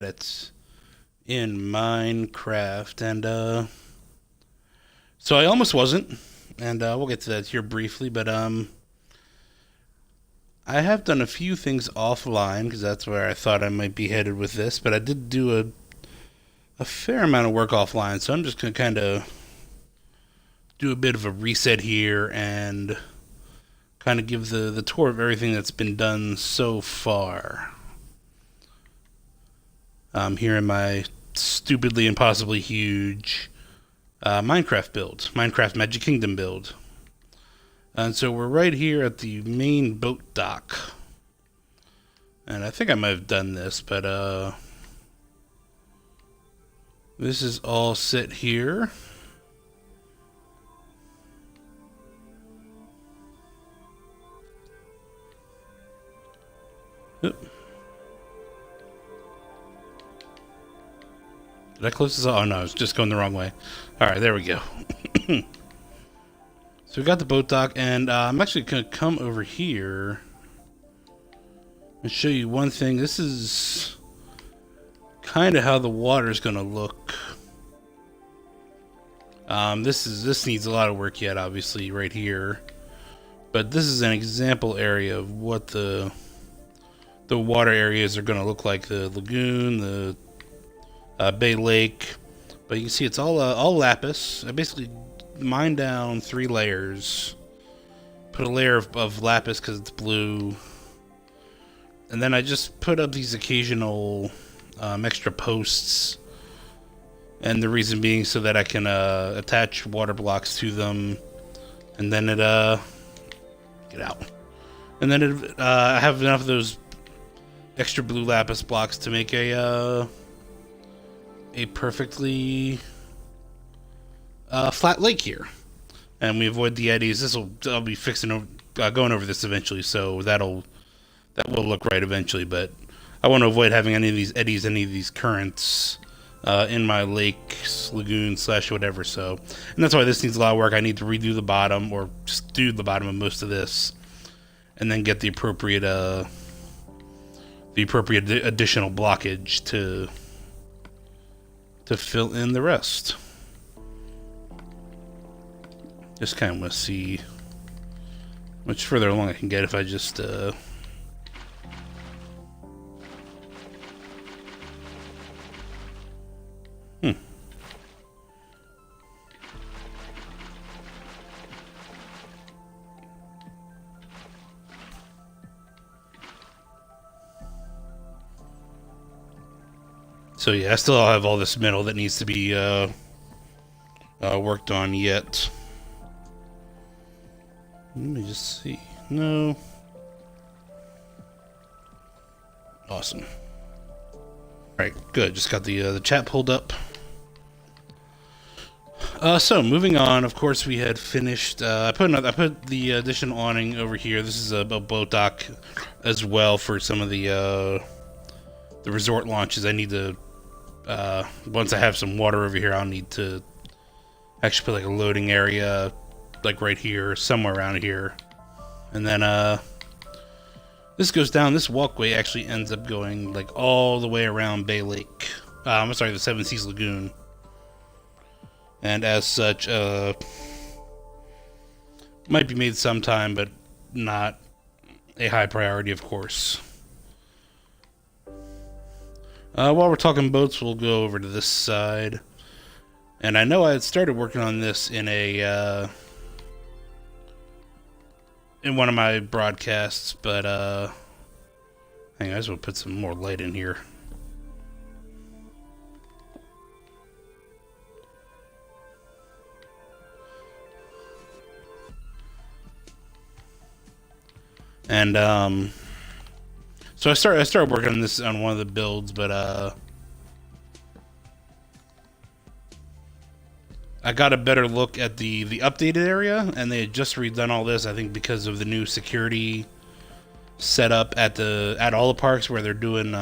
That's in Minecraft, and so I almost wasn't, and we'll get to that here briefly, but I have done a few things offline because that's where I thought I might be headed with this, but I did do a fair amount of work offline, so I'm just gonna kind of do a bit of a reset here and kind of give the tour of everything that's been done so far. Here in my stupidly impossibly huge Minecraft build, Minecraft Magic Kingdom build. And so we're right here at the main boat dock. And I think I might have done this, but this is all set here. Oop. Did I close this? Oh no, I was just going the wrong way. Alright, there we go. So we got the boat dock, and I'm actually going to come over here and show you one thing. This is kind of how the water is going to look. This needs a lot of work yet, obviously, right here. But this is an example area of what the water areas are going to look like. The lagoon, the Bay Lake. But you can see it's all lapis. I basically mined down 3 layers. Put a layer of lapis because it's blue. And then I just put up these occasional extra posts. And the reason being so that I can attach water blocks to them. And then it, get out. And then I have enough of those extra blue lapis blocks to make a perfectly flat lake here. And we avoid the eddies. I'll be going over this eventually, so that will look right eventually, but I want to avoid having any of these eddies, any of these currents in my lake, lagoon / whatever. So, and that's why this needs a lot of work. I need to redo the bottom, or just do the bottom of most of this, and then get the appropriate additional blockage to fill in the rest. Just kind of want to see how much further along I can get if I just So yeah, I still have all this metal that needs to be worked on yet. Let me just see. No. Awesome. Alright, good. Just got the chat pulled up. So moving on, of course we had finished. I put the additional awning over here. This is a boat dock as well for some of the resort launches. I need to once I have some water over here, I'll need to actually put like a loading area, like right here, somewhere around here, and then this goes down. This walkway actually ends up going like all the way around Bay Lake. I'm sorry, the Seven Seas Lagoon. And as such, might be made sometime, but not a high priority, of course. While we're talking boats, we'll go over to this side. And I know I had started working on this in a in one of my broadcasts, but hang on, I just want to put some more light in here. And so I started working on this on one of the builds, but I got a better look at the updated area, and they had just redone all this, I think, because of the new security setup at all the parks, where they're doing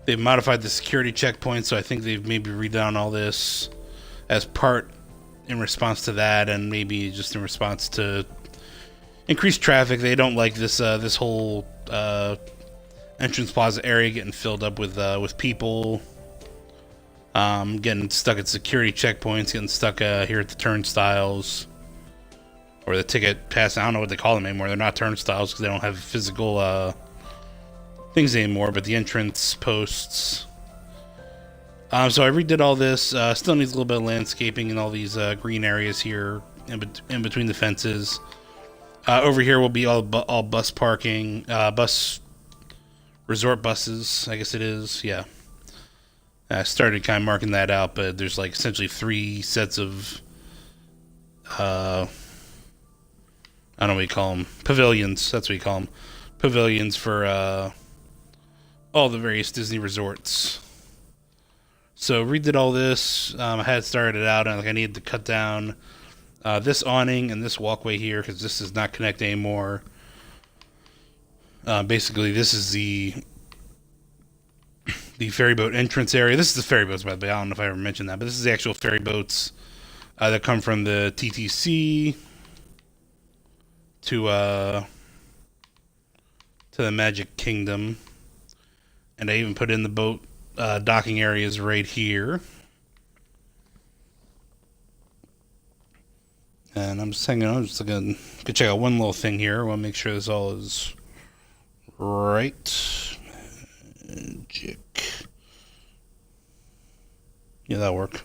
they've modified the security checkpoints, so I think they've maybe redone all this as part in response to that, and maybe just in response to increased traffic. They don't like this whole entrance plaza area getting filled up with people. Getting stuck at security checkpoints, getting stuck here at the turnstiles. Or the ticket pass, I don't know what they call them anymore. They're not turnstiles because they don't have physical things anymore, but the entrance posts. So I redid all this. Still needs a little bit of landscaping in all these green areas here in between the fences. Over here will be all bus parking, resort buses, I guess it is, yeah. I started kind of marking that out, but there's like essentially 3 sets of, I don't know what you call them, pavilions, that's what you call them. Pavilions for all the various Disney resorts. So redid all this. I had started it out, and I needed to cut down this awning and this walkway here because this does not connect anymore. Basically, this is the ferry boat entrance area. This is the ferry boats, by the way. I don't know if I ever mentioned that, but this is the actual ferry boats that come from the TTC to the Magic Kingdom. And I even put in the boat docking areas right here. And I'm just hanging on. I'm just looking to check out one little thing here. I want to make sure this all is right. Magic. Yeah, that'll work.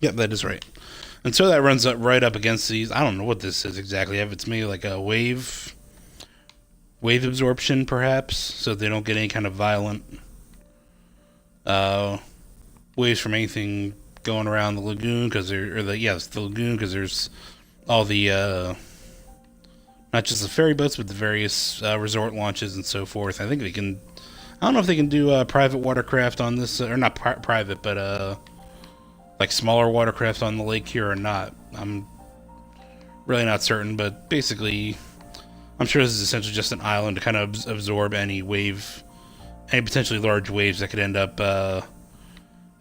Yep, that is right. And so that runs up right up against these. I don't know what this is exactly. If it's maybe like a wave absorption, perhaps, so they don't get any kind of violent waves from anything going around the lagoon, because it's the lagoon, because there's all the not just the ferry boats, but the various resort launches and so forth. I think they can. I don't know if they can do private watercraft on this, or not private, but like smaller watercraft on the lake here or not. I'm really not certain, but basically, I'm sure this is essentially just an island to kind of absorb any potentially large waves that could end up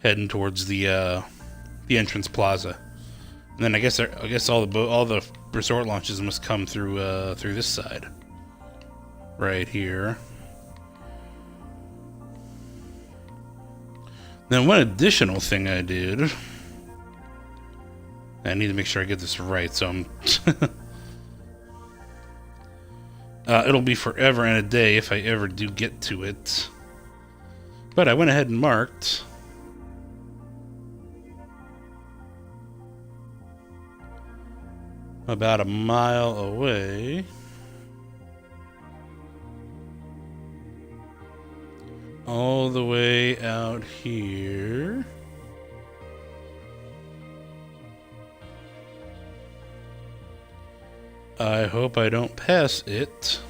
heading towards the entrance plaza. And then I guess all the resort launches must come through this side, right here. Then one additional thing I did. I need to make sure I get this right, so I'm it'll be forever and a day if I ever do get to it. But I went ahead and marked about a mile away all the way out here. I hope I don't pass it.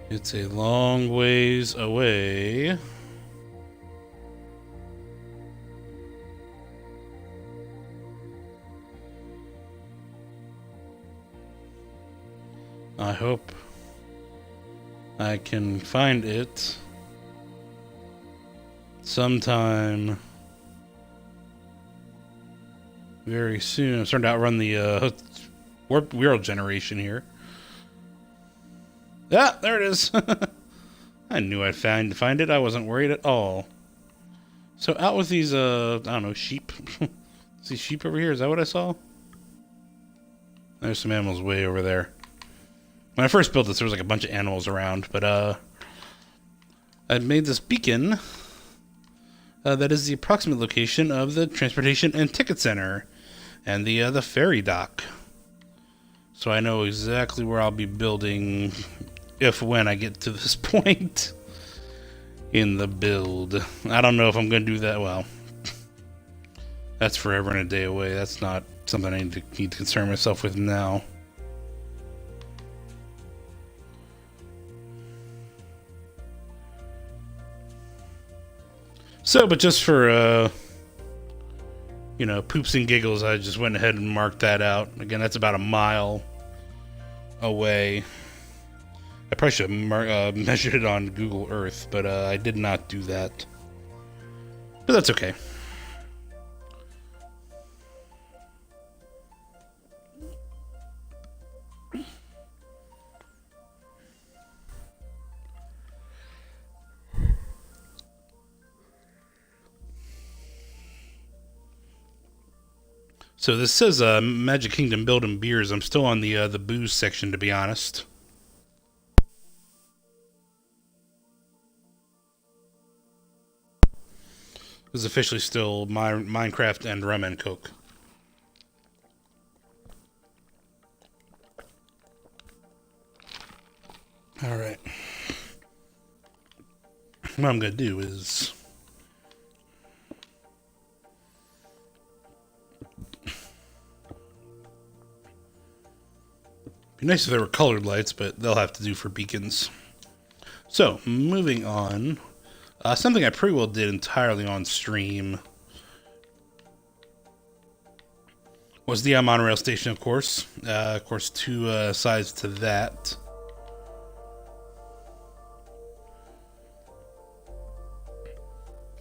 It's a long ways away. I hope I can find it sometime very soon. I'm starting to outrun the warp wheel generation here. Ah, there it is. I knew I'd find it. I wasn't worried at all. So out with these, I don't know, sheep. See sheep over here? Is that what I saw? There's some animals way over there. When I first built this, there was like a bunch of animals around, but I made this beacon that is the approximate location of the Transportation and Ticket Center and the ferry dock. So I know exactly where I'll be building when I get to this point in the build. I don't know if I'm going to do that. Well, that's forever and a day away. That's not something I need to concern myself with now. So, but just for, poops and giggles, I just went ahead and marked that out. Again, that's about a mile away. I probably should have measured it on Google Earth, but I did not do that. But that's okay. So this says Magic Kingdom Build and Beers. I'm still on the booze section, to be honest. This is officially still Minecraft and rum and coke. All right. What I'm gonna do is be nice if there were colored lights, but they'll have to do for beacons. So, moving on. Something I pretty well did entirely on stream was the monorail station, of course. Of course, two sides to that.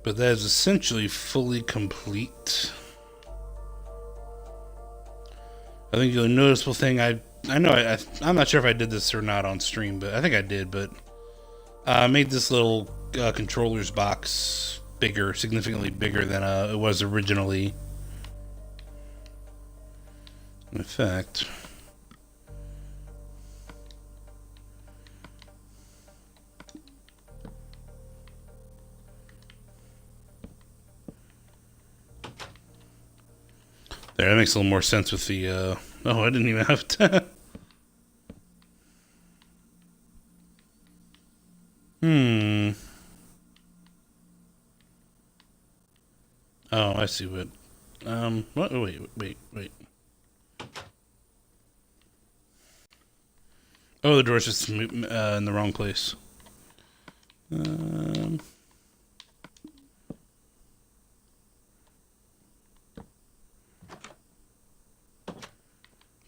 But that is essentially fully complete. I think the noticeable thing I'm not sure if I did this or not on stream, but I think I did. But I made this little controller's box bigger, significantly bigger than it was originally. In fact, there, that makes a little more sense with the. Oh, I didn't even have to. Oh, I see what. What? Oh, wait. Oh, the door's just in the wrong place.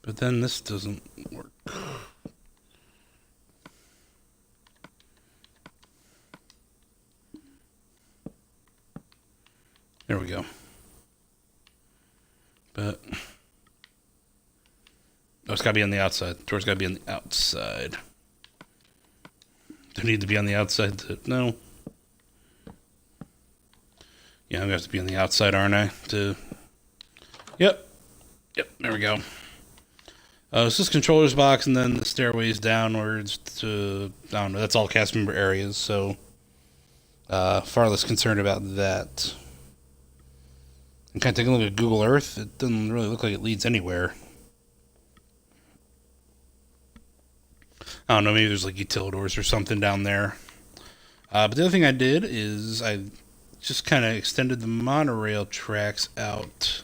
But then this doesn't work. There we go. But oh, it's got to be on the outside. The door's got to be on the outside. Do I need to be on the outside to... No. Yeah, I'm going to have to be on the outside, aren't I? To... Yep, there we go. It's this controller's box and then the stairways downwards to... I don't know, that's all cast member areas, so... far less concerned about that. I'm kind of taking a look at Google Earth. It doesn't really look like it leads anywhere. I don't know, maybe there's like utilidors or something down there. But the other thing I did is I just kind of extended the monorail tracks out.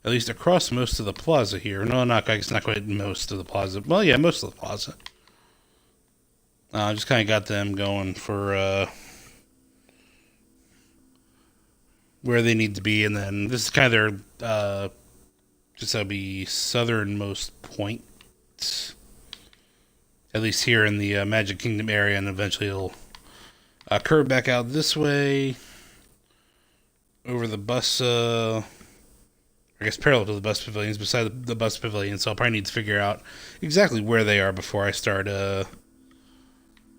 At least across most of the plaza here. No, I guess not quite most of the plaza. Well, yeah, most of the plaza. Just kind of got them going for where they need to be, and then this is kind of their just that'll be southernmost point, at least here in the Magic Kingdom area, and eventually it'll curve back out this way over the bus. I guess parallel to the bus pavilions, beside the bus pavilion. So I'll probably need to figure out exactly where they are before I start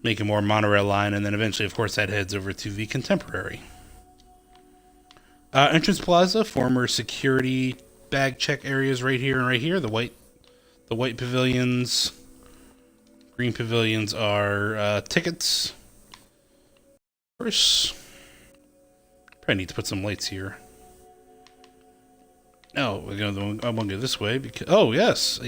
making more monorail line, and then eventually, of course, that heads over to the Contemporary. Entrance Plaza, former security bag check areas right here and right here. The white pavilions, green pavilions are tickets. Of course, probably need to put some lights here. Oh, I won't go this way because. Oh yes.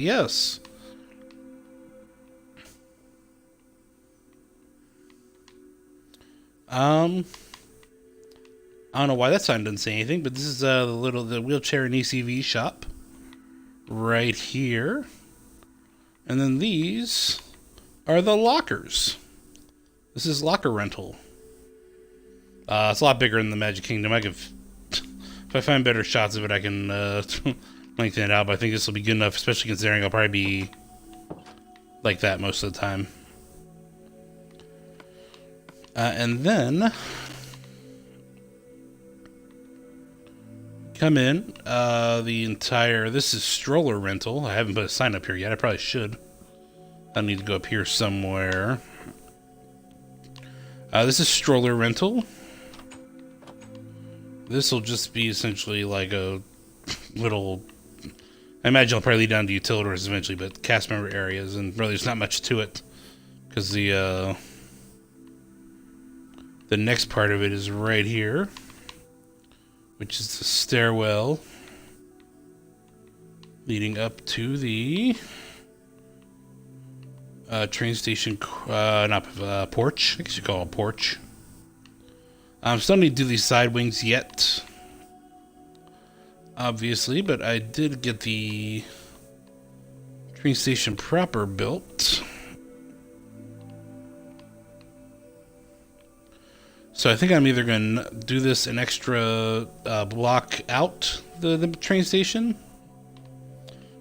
I don't know why that sign doesn't say anything, but this is the wheelchair and ACV shop right here, and then these are the lockers. This is locker rental. It's a lot bigger than the Magic Kingdom. If I find better shots of it, I can lengthen it out. But I think this will be good enough, especially considering I'll probably be like that most of the time. And then come in, this is stroller rental. I haven't put a sign up here yet. I probably should. I need to go up here somewhere. This is stroller rental. This will just be essentially like a little, I imagine I'll probably lead down to utilitarians eventually, but cast member areas, and really there's not much to it, because the next part of it is right here, which is the stairwell leading up to the train station, porch. I guess you call it a porch. Still need to do these side wings yet, obviously, but I did get the train station proper built. So I think I'm either going to do this an extra block out the train station,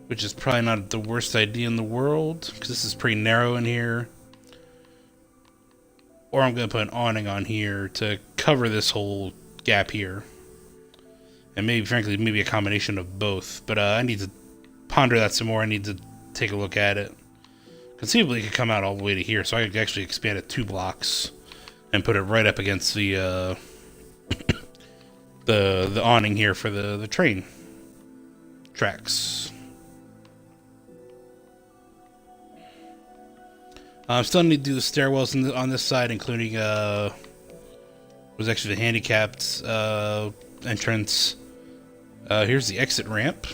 which is probably not the worst idea in the world, because this is pretty narrow in here. Or I'm going to put an awning on here to cover this whole gap here. And maybe, frankly, maybe a combination of both. But I need to ponder that some more. I need to take a look at it. Conceivably, it could come out all the way to here, so I could actually expand it 2 blocks and put it right up against the the awning here for the train tracks. Still need to do the stairwells on this side, including was actually the handicapped entrance. Here's the exit ramp.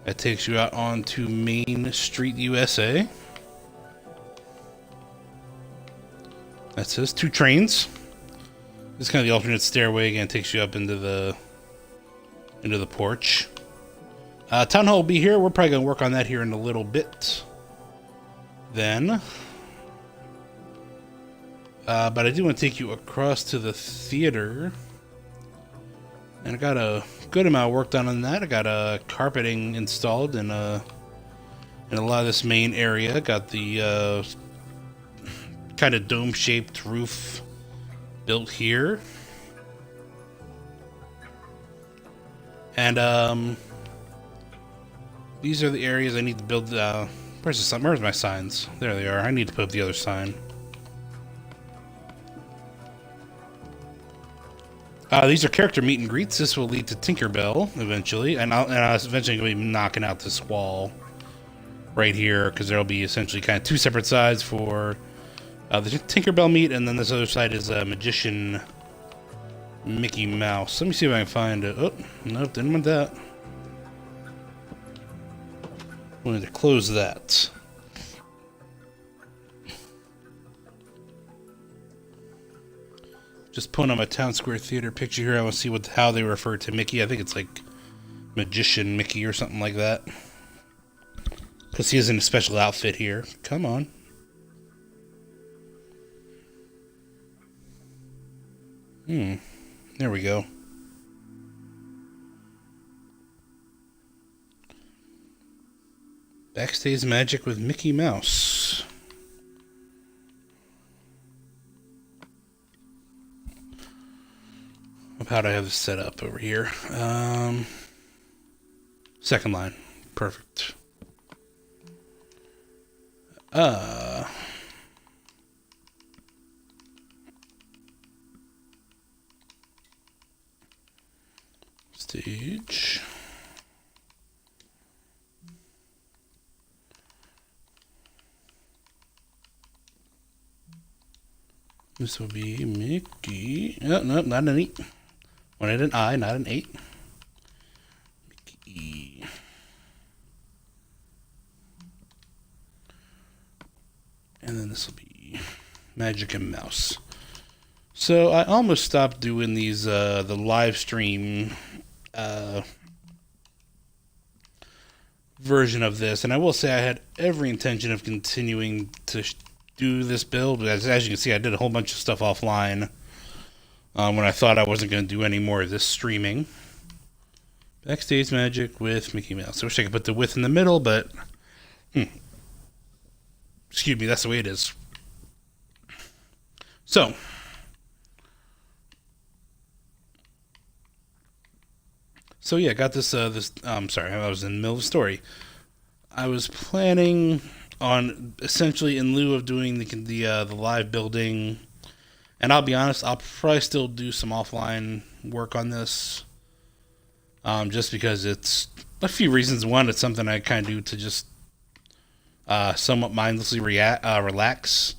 That takes you out onto Main Street, USA. That says 2 trains. This is kind of the alternate stairway. Again, it takes you up into the porch. Town hall will be here. We're probably going to work on that here in a little bit. Then. But I do want to take you across to the theater. And I got a good amount of work done on that. I got carpeting installed in a lot of this main area. Got the kind of dome-shaped roof built here. And these are the areas I need to build. Where's my signs? There they are. I need to put up the other sign. These are character meet and greets. This will lead to Tinkerbell eventually, and I was eventually going to be knocking out this wall right here, because there'll be essentially kind of 2 separate sides for the Tinkerbell meet, and then this other side is Magician Mickey Mouse. Let me see if I can find it. Oh, nope, didn't want that. Wanted to close that. Just putting on my Town Square Theater picture here. I want to see how they refer to Mickey. I think it's like Magician Mickey or something like that. Because he is in a special outfit here. Come on. There we go. Backstage Magic with Mickey Mouse. How do I have this set up over here? Second line. Perfect. Stage. This will be Mickey. Oh, no, not an 8. Wanted an I, not an 8. Mickey. And then this will be Magic and Mouse. So I almost stopped doing these, the live stream version of this. And I will say I had every intention of continuing to do this build. As you can see, I did a whole bunch of stuff offline when I thought I wasn't going to do any more of this streaming. Backstage Magic with Mickey Mouse. I wish I could put the width in the middle, but Excuse me, that's the way it is. So, yeah, I got this. Sorry, I was in the middle of the story. I was planning on essentially in lieu of doing the live building, and I'll be honest, I'll probably still do some offline work on this, just because it's a few reasons. One, it's something I kind of do to just somewhat mindlessly relax,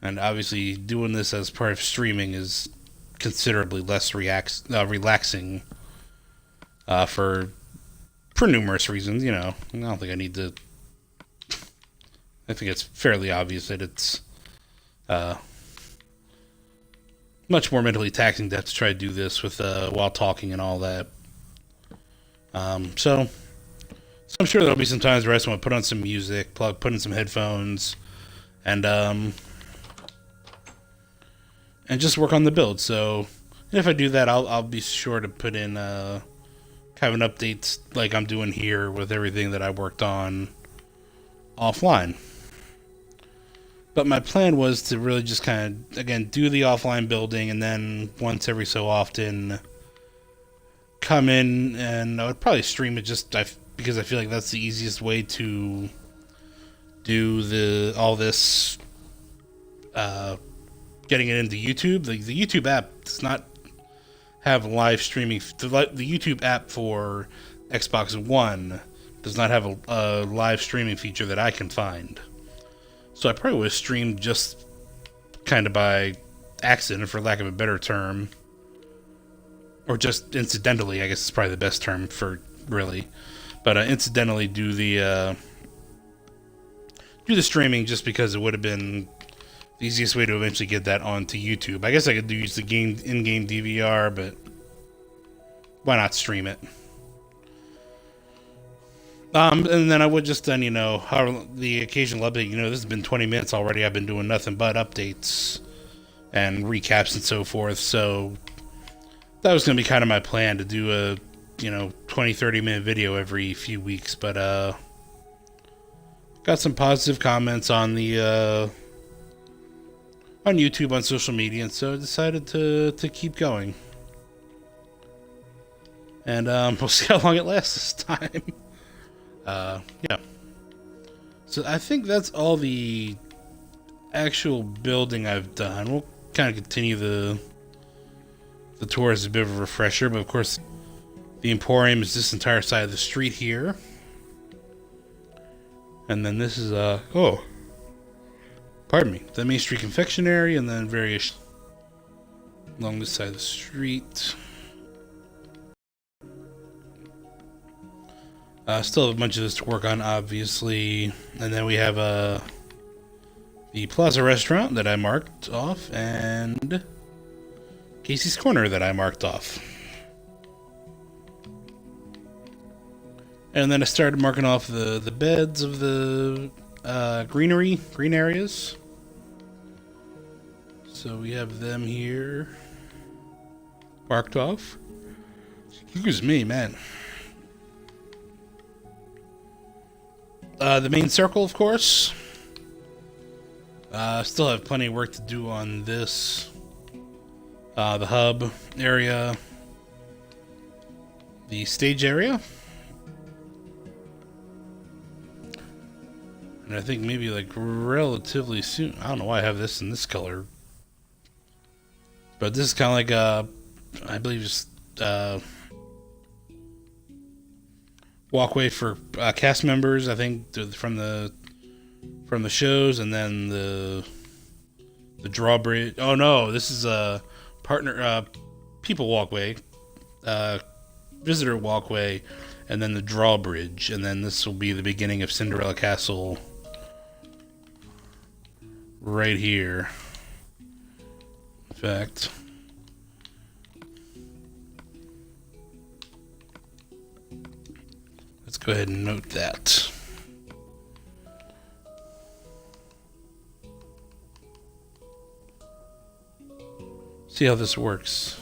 and obviously doing this as part of streaming is considerably less relaxing for numerous reasons. You know, I don't think I need to. I think it's fairly obvious that it's much more mentally taxing to have to try to do this with while talking and all that. So I'm sure there'll be some times where I just want to put on some music, put in some headphones, and just work on the build. So if I do that, I'll be sure to put in kind of an update like I'm doing here with everything that I worked on offline. But my plan was to really just kind of, again, do the offline building, and then once every so often come in, and I would probably stream it because I feel like that's the easiest way to do all this getting it into YouTube. The YouTube app does not have live streaming. The YouTube app for Xbox One does not have a live streaming feature that I can find. So I probably would have streamed just kind of by accident, for lack of a better term. Or just incidentally, I guess is probably the best term for really. But incidentally do the streaming, just because it would have been the easiest way to eventually get that onto YouTube. I guess I could use the in-game DVR, but why not stream it? And then I would just then, the occasional update. This has been 20 minutes already. I've been doing nothing but updates and recaps and so forth. So that was going to be kind of my plan, to do a 20-30 minute video every few weeks. But got some positive comments on the on YouTube, on social media, and so I decided to keep going. And we'll see how long it lasts this time. Yeah. So I think that's all the actual building I've done. We'll kind of continue the tour as a bit of a refresher, but of course the Emporium is this entire side of the street here. And then this is pardon me, the Main Street Confectionery, and then various along this side of the street. Still have a bunch of this to work on, obviously. And then we have the Plaza Restaurant that I marked off, and Casey's Corner that I marked off. And then I started marking off the beds of the green areas. So we have them here marked off. Excuse me, man. The main circle, of course. Still have plenty of work to do on this. The hub area. The stage area. And I think maybe like relatively soon. I don't know why I have this in this color. But this is kind of like I believe just walkway for cast members, I think, from the shows, and then the drawbridge. Oh no, this is a people walkway, visitor walkway, and then the drawbridge, and then this will be the beginning of Cinderella Castle right here. In fact, let's go ahead and note that. See how this works.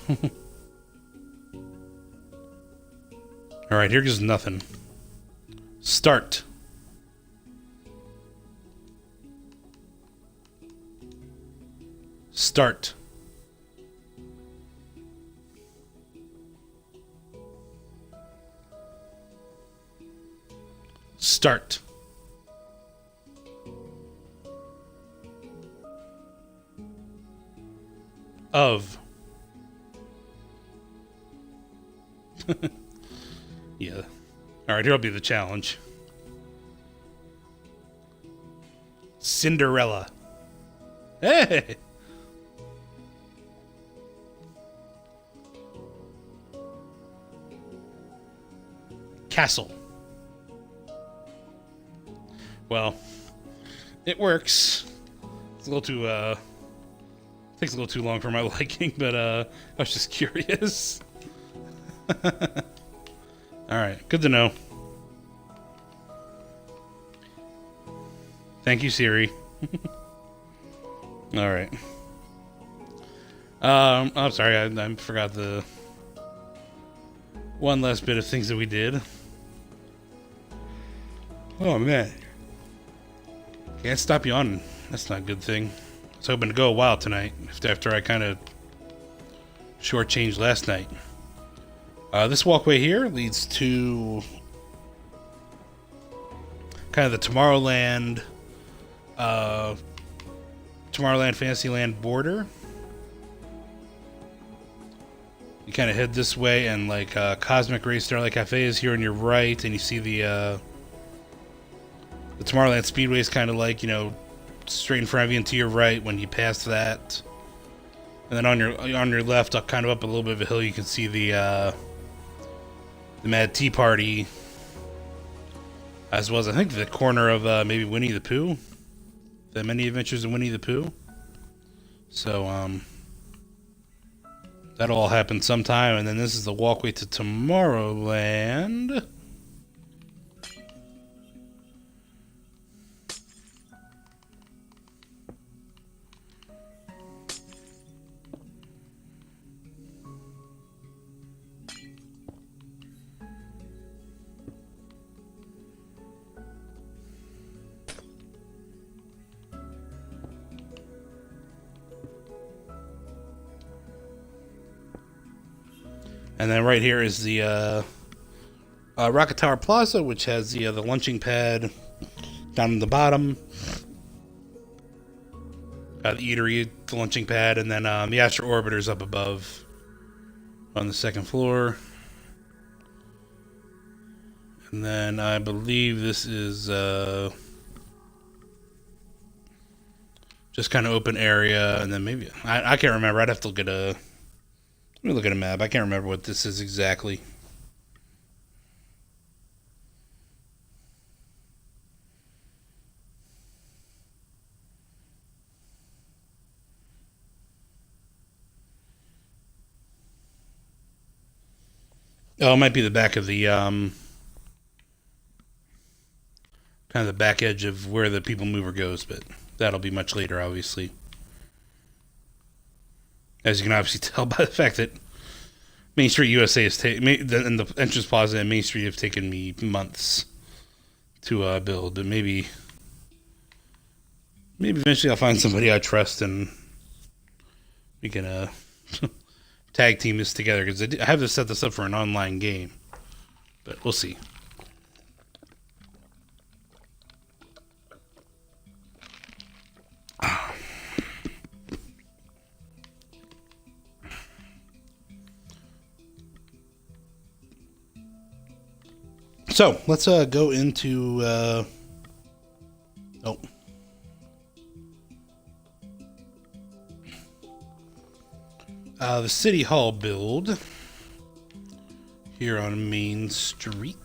Alright, here goes nothing. Start. Start. Start. Of. Yeah. Alright, here'll be the challenge. Cinderella. Hey! Castle. Well, it works. It's a little too, takes a little too long for my liking, but, I was just curious. Alright, good to know. Thank you, Siri. Alright. I'm sorry, I forgot the one last bit of things that we did. Oh, man. Can't stop yawning. That's not a good thing. I was hoping to go a while tonight, after I kind of shortchanged last night. This walkway here leads to kind of the Tomorrowland Fantasyland border. You kind of head this way, and like Cosmic Ray Starlight Cafe is here on your right, and you see the Tomorrowland Speedway is kind of like, you know, straight in front of you and to your right when you pass that. And then on your left, kind of up a little bit of a hill, you can see the Mad Tea Party, as well as I think the corner of maybe Winnie the Pooh, the Many Adventures of Winnie the Pooh. So that'll all happen sometime, and then this is the walkway to Tomorrowland. And then right here is the Rocket Tower Plaza, which has the launching pad down in the bottom. The eatery, the launching pad, and then the Astro Orbiter's up above on the second floor. And then I believe this is just kind of open area, and then maybe I can't remember. I'd have to look at let me look at a map. I can't remember what this is exactly. Oh, it might be the back of the kind of the back edge of where the People Mover goes, but that'll be much later, obviously. As you can obviously tell by the fact that Main Street USA and the entrance plaza and Main Street have taken me months to build, but maybe eventually I'll find somebody I trust and we can tag team this together, because I have to set this up for an online game, but we'll see. So let's go into the City Hall build here on Main Street.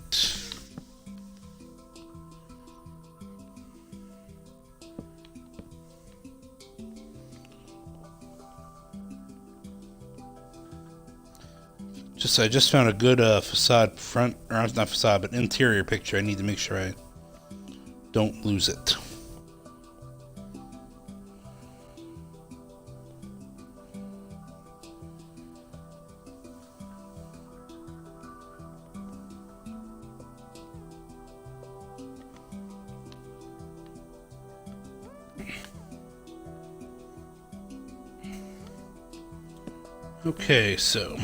I just found a good facade front, or not facade, but interior picture. I need to make sure I don't lose it. Okay, so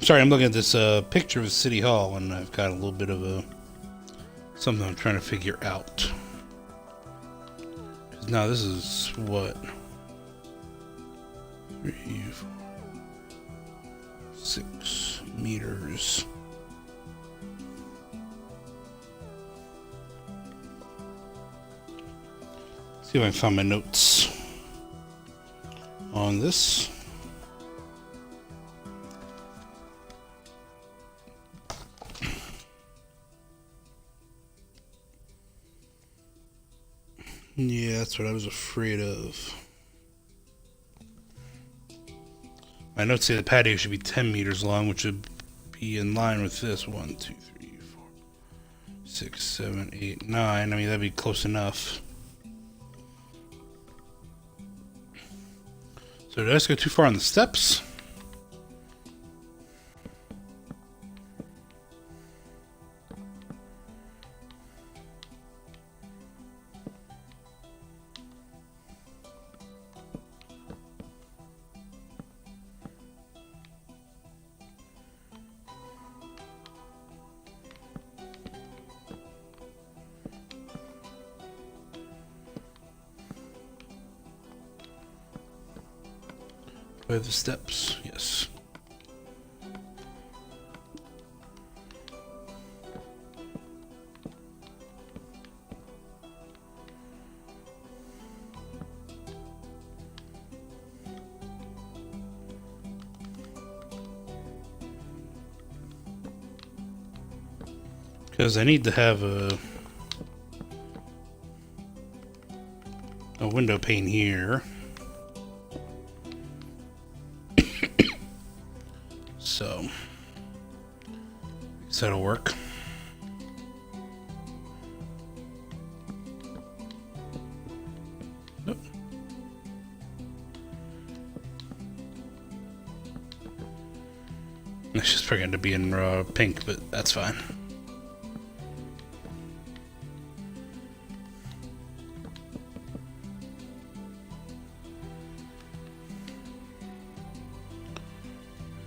sorry, I'm looking at this picture of City Hall, and I've got a little bit of a something I'm trying to figure out. Now this is what 3, 4, 6 meters. See if I can find my notes on this. Yeah, that's what I was afraid of. My notes say the patio should be 10 meters long, which would be in line with this. 1, 2, 3, 4, 6, 7, 8, 9. I mean, that'd be close enough. So did I just go too far on the steps? By the steps, yes. Because I need to have a window pane here. So, that'll work. Nope. It's just probably going to be in pink, but that's fine.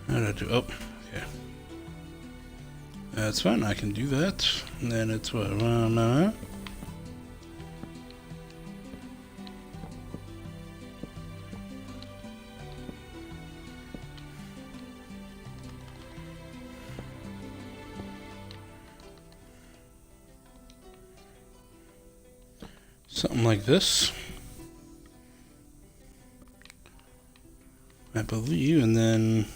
Oh, okay. That's fine, I can do that. And then it's what? Something like this, I believe, and then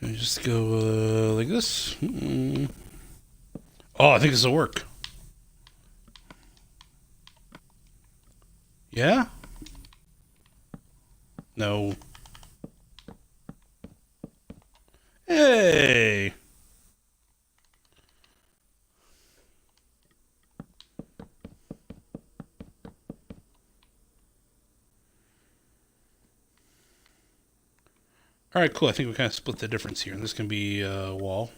Can I just go like this? Oh, I think this will work. Yeah? No. Hey! Alright, cool. I think we kind of split the difference here. This can be a wall.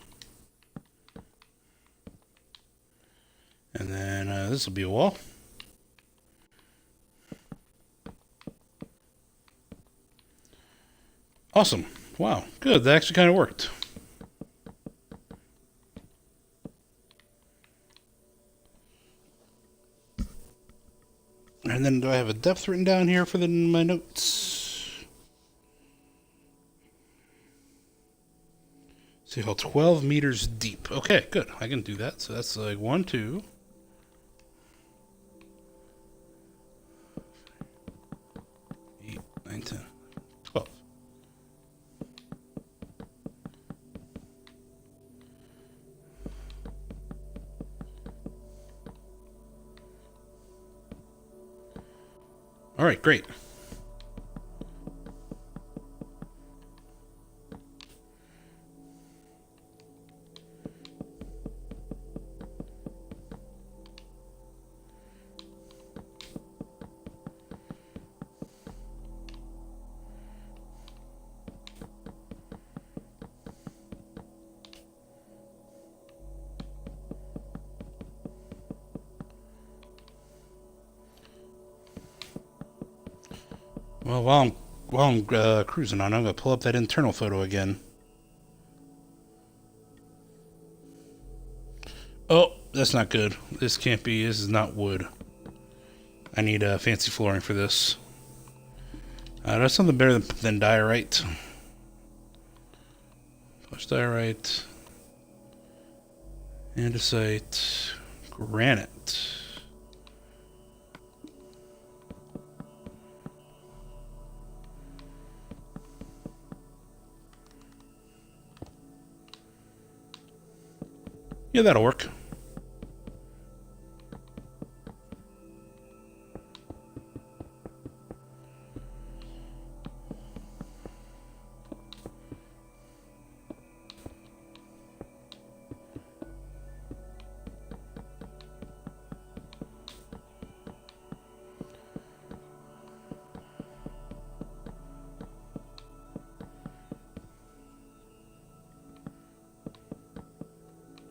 And then this will be a wall. Awesome. Wow. Good. That actually kind of worked. And then do I have a depth written down here for my notes? See how 12 meters deep. Okay, good. I can do that. So that's like 1, 2. 8, 9, 10, 12. All right, great. Well, while I'm cruising on, I'm gonna pull up that internal photo again. Oh, that's not good. This can't be. This is not wood. I need fancy flooring for this. That's something better than diorite. Polished diorite, andesite, granite. Yeah, that'll work.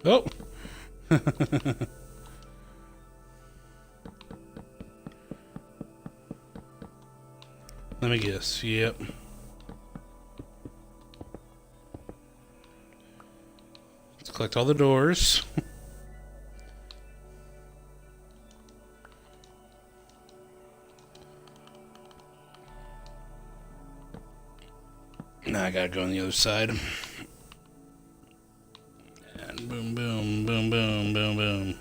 Oh! Let me guess. Yep. Let's collect all the doors. Now I gotta go on the other side. And boom, boom, boom, boom, boom, boom.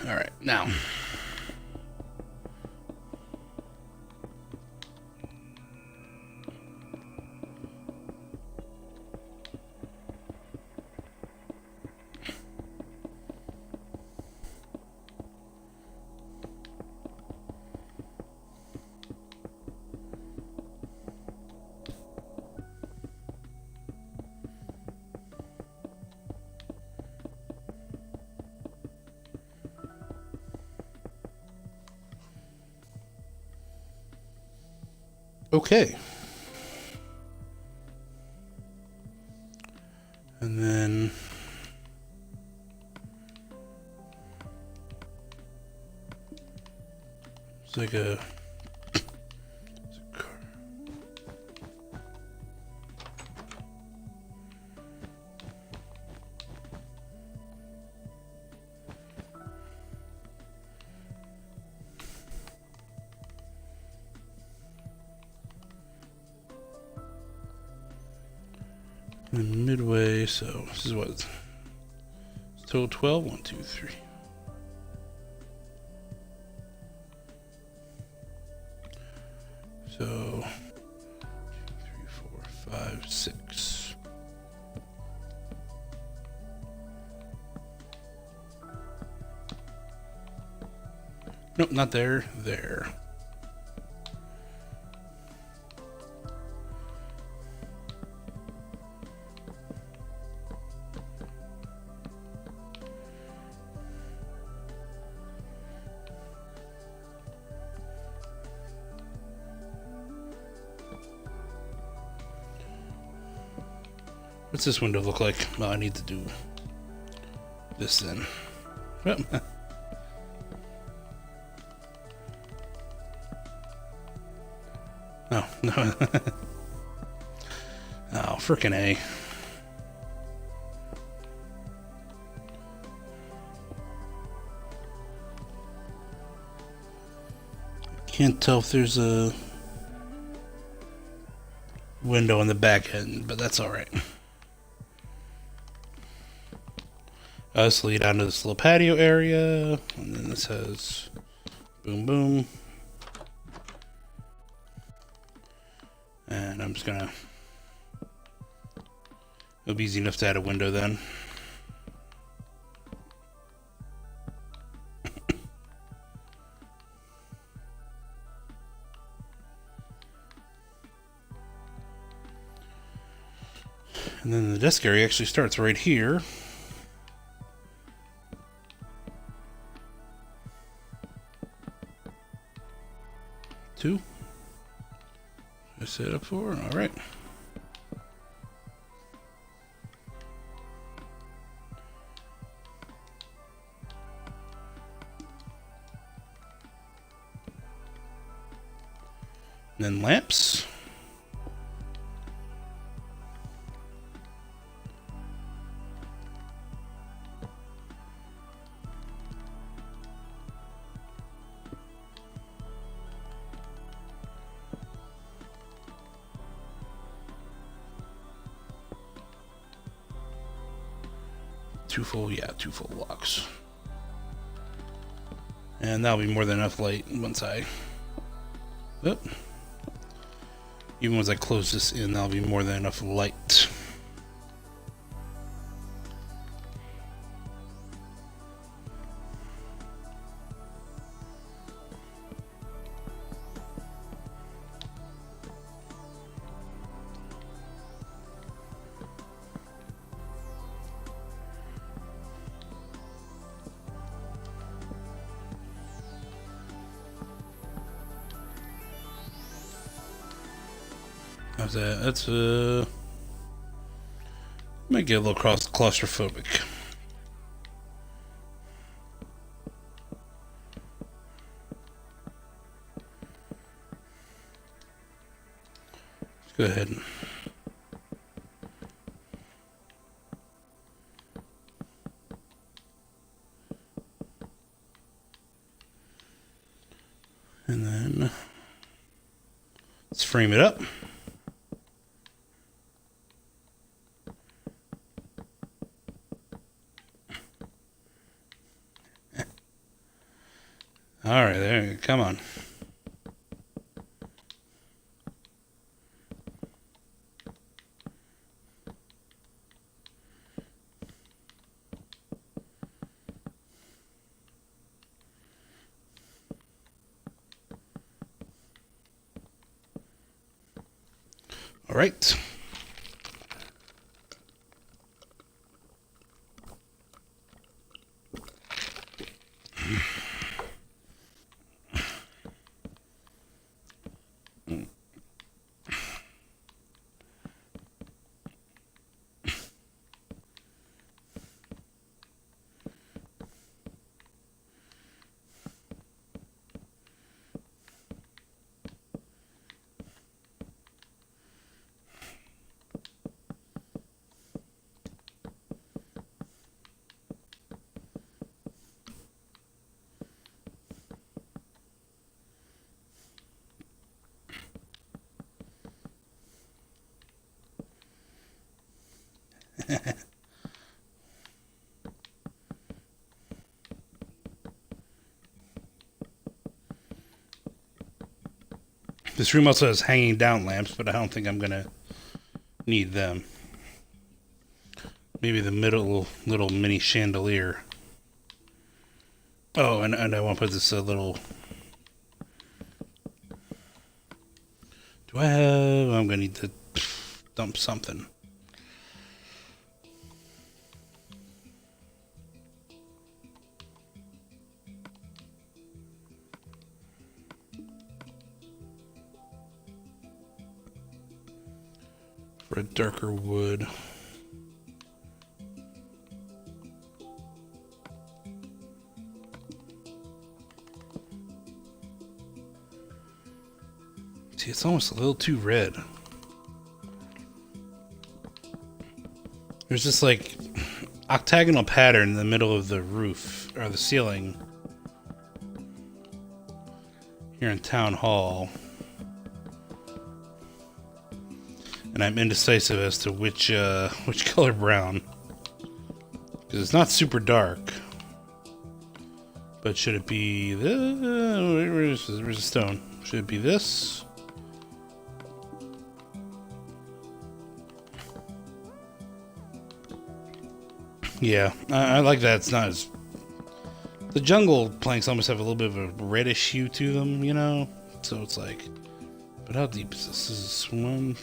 Alright, now. Okay. And then it's like a and midway, so this is what it's total 12. 1, 2, 3. So 2, 3, 4, 5, 6. Nope, not there. There. What's this window look like? Well, I need to do this then. Well, no, no. Oh, frickin' A. Can't tell if there's a window on the back end, but that's alright. This lead down to this little patio area, and then this has boom boom. And I'm just gonna, it'll be easy enough to add a window then. And then the desk area actually starts right here. Two. I set up for. All right. And then lamps. Two full blocks. And that'll be more than enough light once I... Oh. Even once I close this in, that'll be more than enough light. How's that? That's might get a little claustrophobic. Let's go ahead and then let's frame it up. All right, there you go. Come on. All right. This room also has hanging down lamps, but I don't think I'm gonna need them. Maybe the middle little mini chandelier. Oh, and I want to put this little... Do I have... I'm gonna need to dump something. For a darker wood. See, it's almost a little too red. There's this like octagonal pattern in the middle of the roof or the ceiling here in Town Hall. And I'm indecisive as to which color brown, because it's not super dark. But should it be this? Where's the stone? Should it be this? Yeah, I like that. It's not as... The jungle planks almost have a little bit of a reddish hue to them, you know? So it's like... But how deep is this? This is one...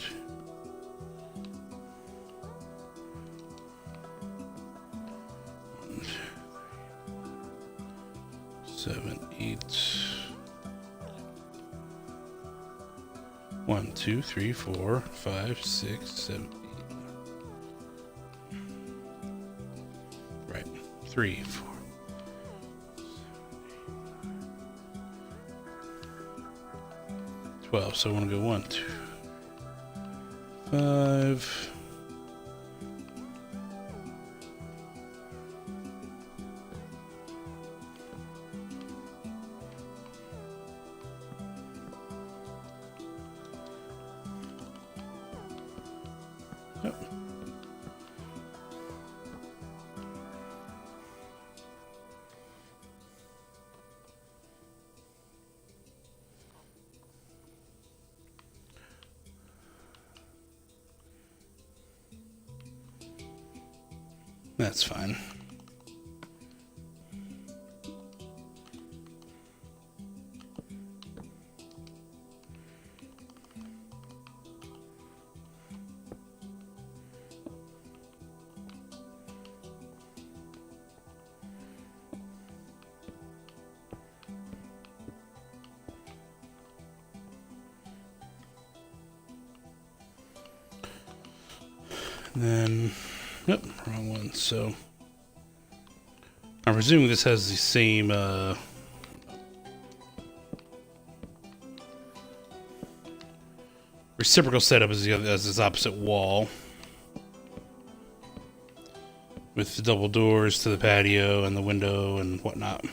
7, 8. 1, 2, 3, 4, 5, 6, 7, 8. Right. 3, 4. 12. So I want to go 1, 2, 5. Yep. That's fine. And then, nope, wrong one. So I'm presuming this has the same reciprocal setup as this opposite wall, with the double doors to the patio and the window and whatnot.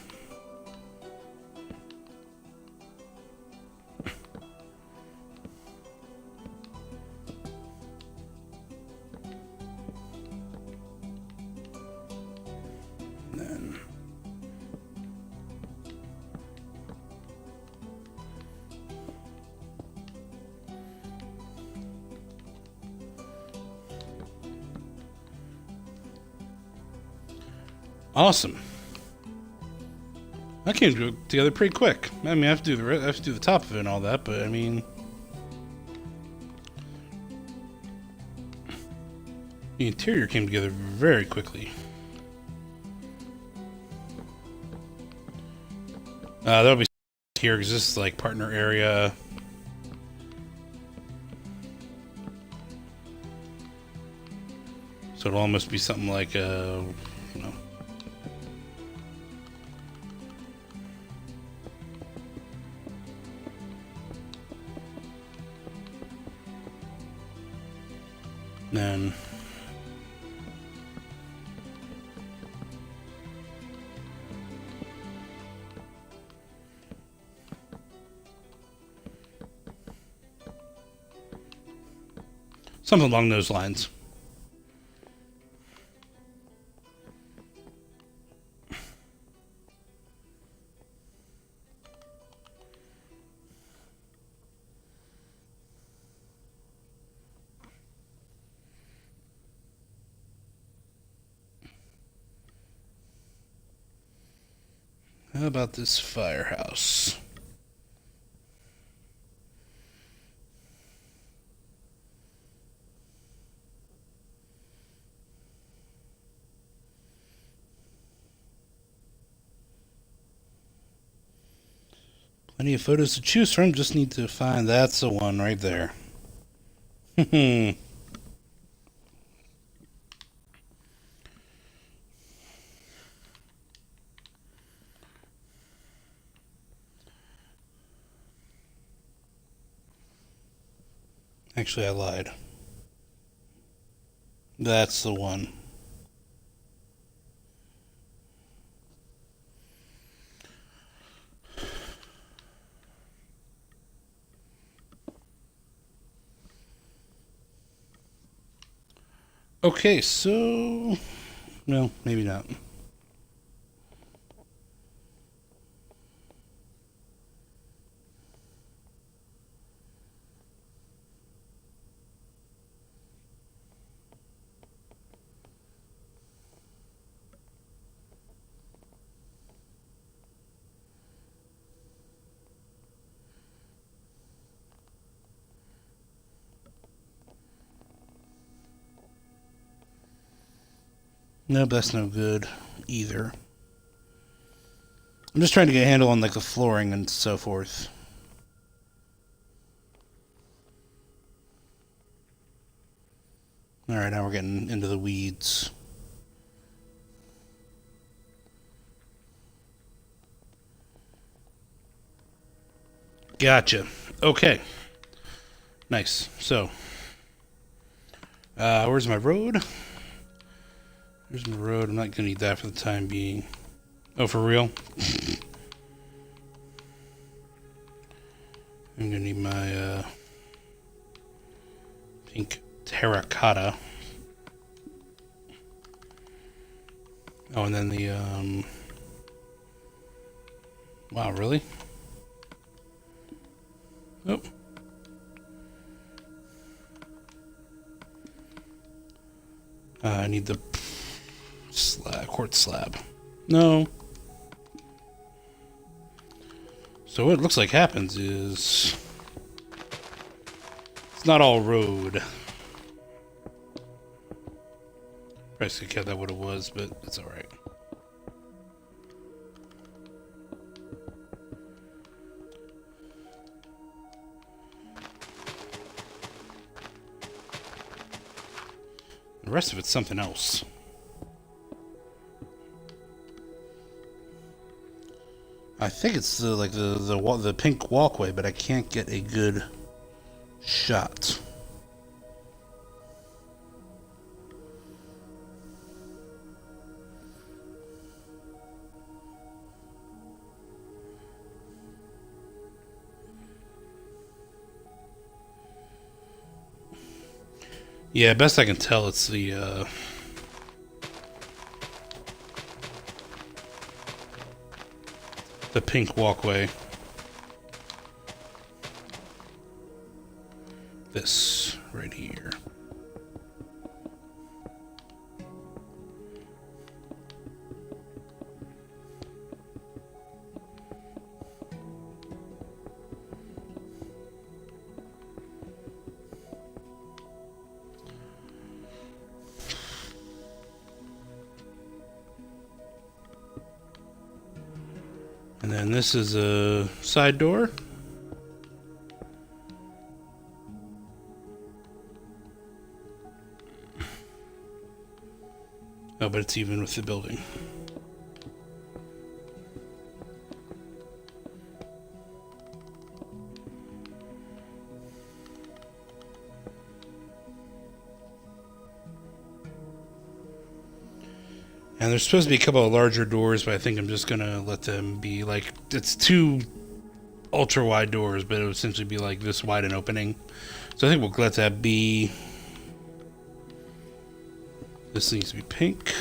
Awesome. That came together pretty quick. I mean, I have to do the top of it and all that, but I mean, the interior came together very quickly. That'll be here because this is like partner area. So it'll almost be something like a, you know. Then something along those lines. How about this firehouse? Plenty of photos to choose from. Just need to find that's the one right there. Actually, I lied. That's the one. Okay, so... no, maybe not. Nope, that's no good either. I'm just trying to get a handle on like the flooring and so forth. Alright, now we're getting into the weeds. Gotcha. Okay. Nice. So, where's my road? Here's my road. I'm not gonna need that for the time being. Oh, for real? I'm gonna need my pink terracotta. Oh, and then the wow, really? Oh. I need the quartz slab. No. So what it looks like happens is it's not all road. Probably should have kept that what it was, but it's alright. The rest of it's something else. I think it's like the pink walkway, but I can't get a good shot. Yeah, best I can tell, it's the pink walkway. This right here. And then this is a side door. Oh, but it's even with the building. And there's supposed to be a couple of larger doors, but I think I'm just gonna let them be like, it's two ultra wide doors, but it would essentially be like this wide an opening. So I think we'll let that be. This needs to be pink.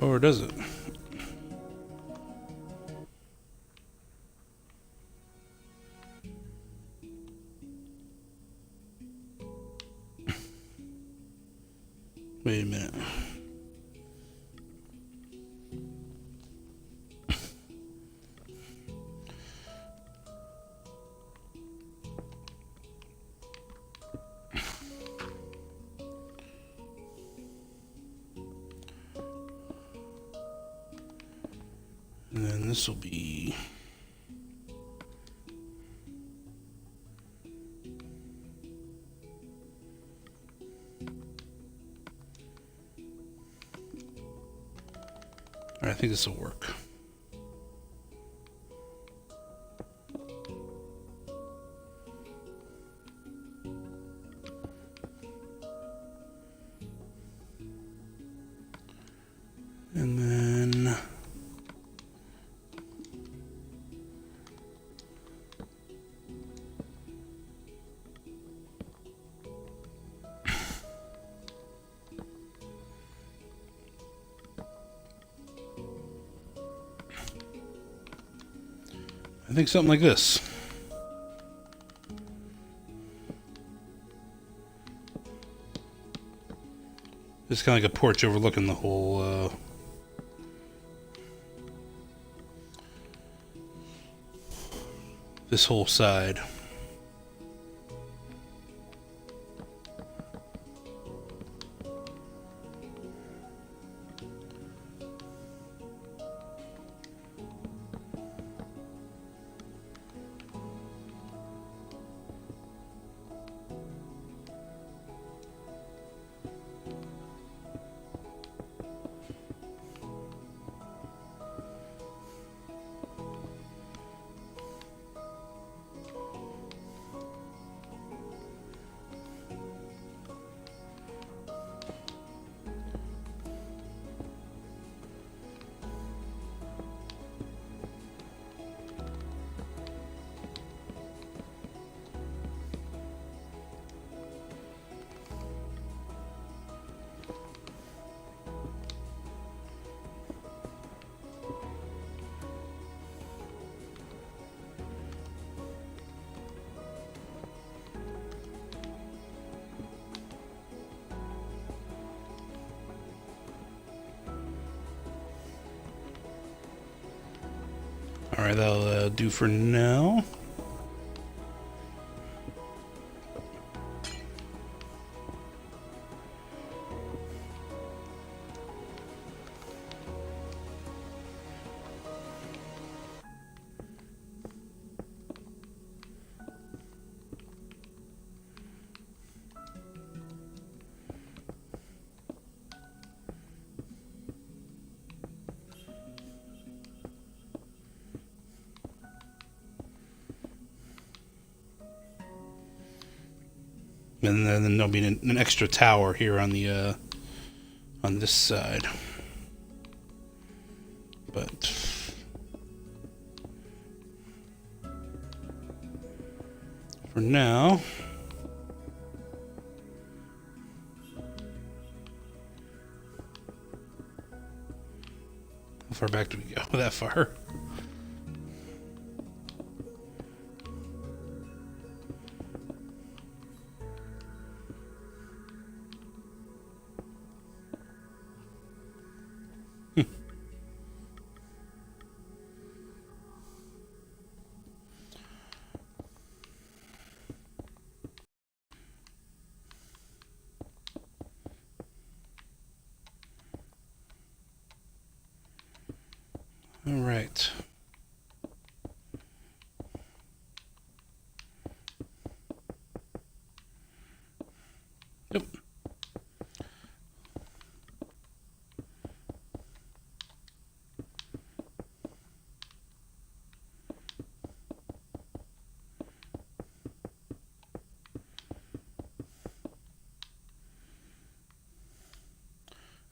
Or does it? Wait a minute. And then this will be. I think this will work. And then I think something like this. It's kind of like a porch overlooking the whole this whole side. Alright, that'll do for now. And then there'll be an extra tower here on the on this side. But for now, how far back do we go? That far? All right. Yep.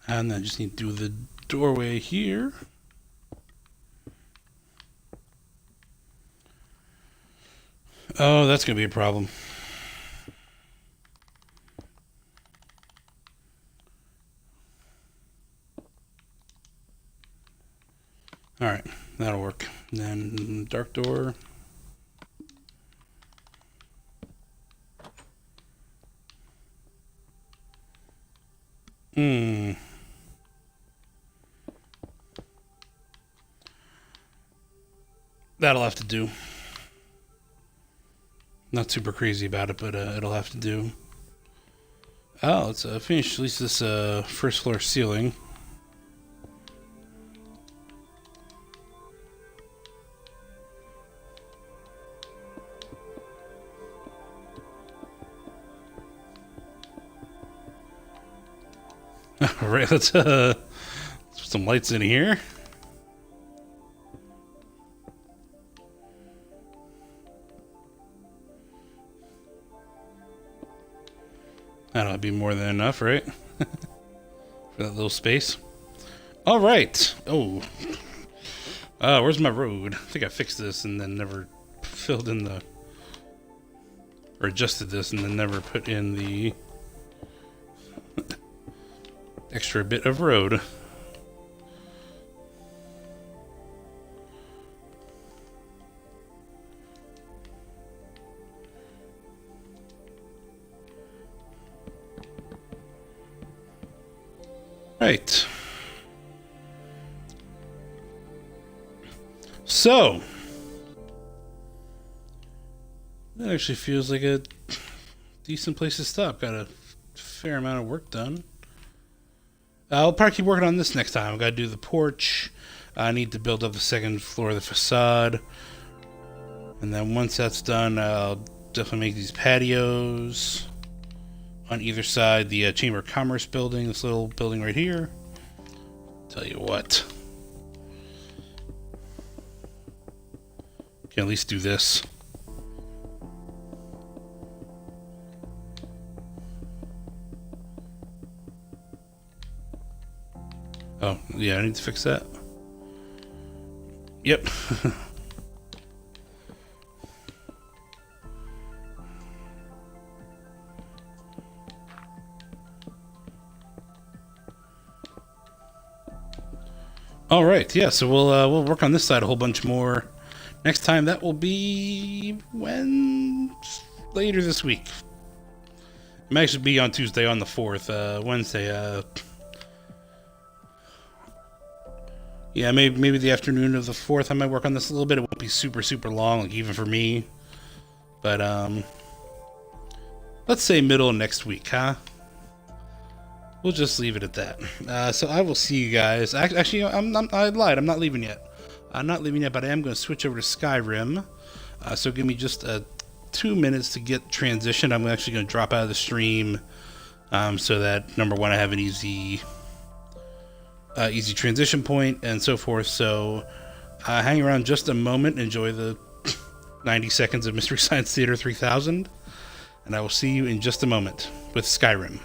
And I just need to do the doorway here. Oh, that's going to be a problem. All right, that'll work. Then dark door. That'll have to do. Not super crazy about it, but it'll have to do. Oh, let's finish at least this first floor ceiling. All right, let's put some lights in here. That'll be more than enough, right? For that little space. All right. Oh, where's my road? I think I fixed this and then never filled in the, or adjusted this and then never put in the extra bit of road. Right. So, That actually feels like a decent place to stop. Got a fair amount of work done. I'll probably keep working on this next time. I've got to do the porch. I need to build up the second floor of the facade. And then once that's done, I'll definitely make these patios on either side. The Chamber of Commerce building, this little building right here. Tell you what. Can at least do this. Oh, yeah, I need to fix that. Yep. All right, yeah. So we'll work on this side a whole bunch more next time. That will be later this week. It might actually be on Tuesday, on the 4th. Wednesday. Yeah, maybe the afternoon of the 4th. I might work on this a little bit. It won't be super long, like even for me. But let's say middle of next week, huh? We'll just leave it at that. So I will see you guys. Actually, I lied. I'm not leaving yet. I'm not leaving yet, but I am going to switch over to Skyrim. So give me just 2 minutes to get transitioned. I'm actually going to drop out of the stream so that, number one, I have an easy transition point and so forth. So hang around just a moment. Enjoy the 90 seconds of Mystery Science Theater 3000. And I will see you in just a moment with Skyrim.